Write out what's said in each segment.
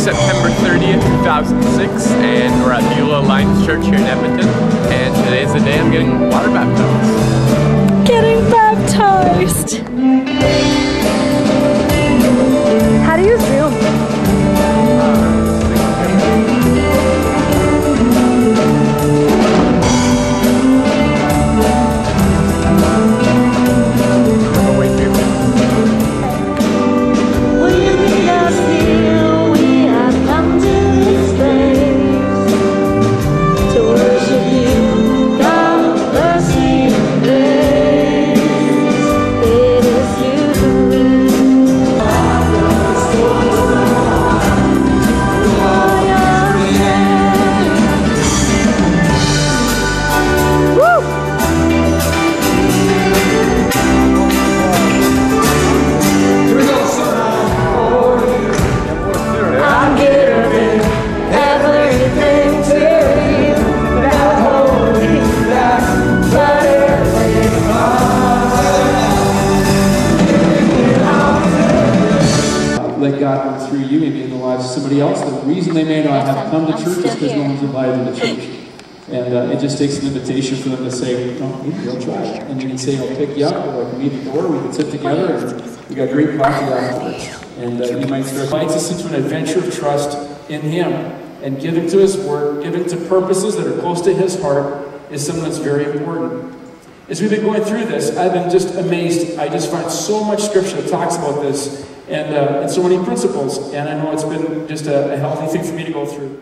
September 30th, 2006, and we're at Beulah Alliance Church here in Edmonton, and today's the day I'm getting water baptized. Getting baptized! How do you zoom? Let God work through you, maybe in the lives of somebody else. The reason they may not have come to church is because no one's invited them to church. And it just takes an invitation for them to say, "No, maybe they'll try it." And you can say, "I'll pick you up," or I can meet at the door, we can sit together, and we got great coffee afterwards. And you might start. Invites us into an adventure of trust in Him, and giving to His Word, giving to purposes that are close to His heart is something that's very important. As we've been going through this, I've been just amazed. I just find so much scripture that talks about this, and so many principles, and I know it's been just a healthy thing for me to go through.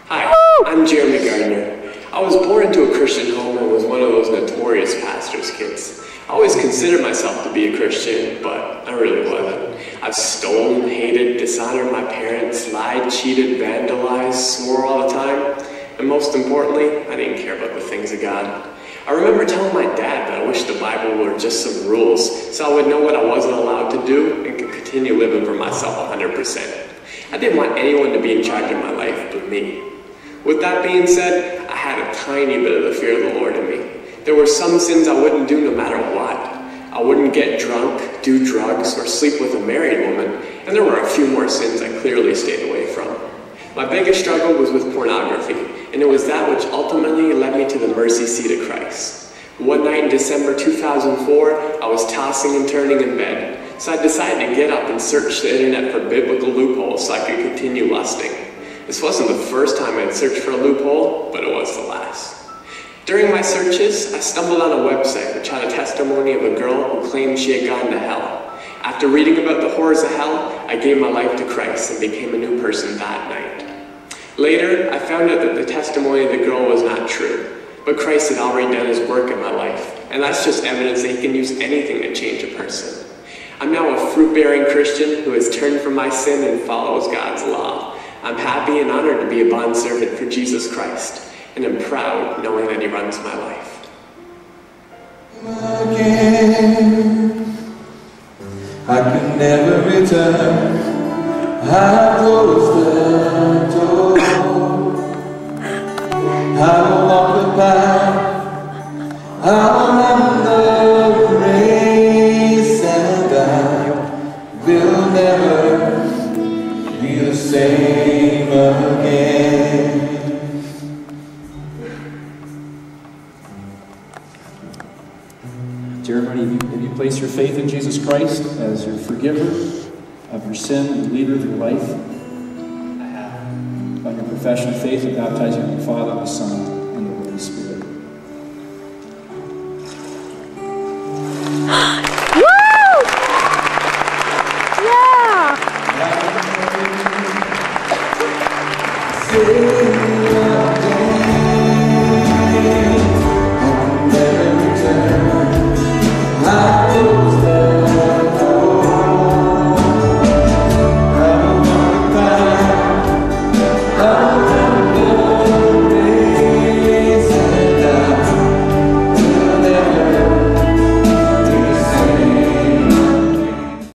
Hi, I'm Jeremy Gardner. I was born into a Christian home and was one of those notorious pastor's kids. I always considered myself to be a Christian, but I really wasn't. I've stolen, hated, dishonored my parents, lied, cheated, vandalized, swore all the time, and most importantly, I didn't care about the things of God. I remember telling my dad that I wished the Bible were just some rules, so I would know what I wasn't allowed to do and could continue living for myself 100%. I didn't want anyone to be in charge of my life but me. With that being said, I had a tiny bit of the fear of the Lord in me. There were some sins I wouldn't do no matter what. I wouldn't get drunk, do drugs, or sleep with a married woman, and there were a few more sins I clearly stayed away from. My biggest struggle was with pornography, and it was that which ultimately led me to the mercy seat of Christ. One night in December 2004, I was tossing and turning in bed, so I decided to get up and search the internet for biblical loopholes so I could continue lusting. This wasn't the first time I'd searched for a loophole, but it was the last. During my searches, I stumbled on a website which had a testimony of a girl who claimed she had gone to hell. After reading about the horrors of hell, I gave my life to Christ and became a new person that night. Later, I found out that the testimony of the girl was not true, but Christ had already done His work in my life, and that's just evidence that He can use anything to change a person. I'm now a fruit-bearing Christian who has turned from my sin and follows God's law. I'm happy and honored to be a bondservant for Jesus Christ, and I'm proud knowing that He runs my life. Again, I can never return. I close the door. I will walk the path. I'll run the race, and I will never be the same again. Jeremy, have you placed your faith in Jesus Christ as your forgiver of your sin, the leader of your life? I have. On your profession of faith, I baptize you in the Father, the Son,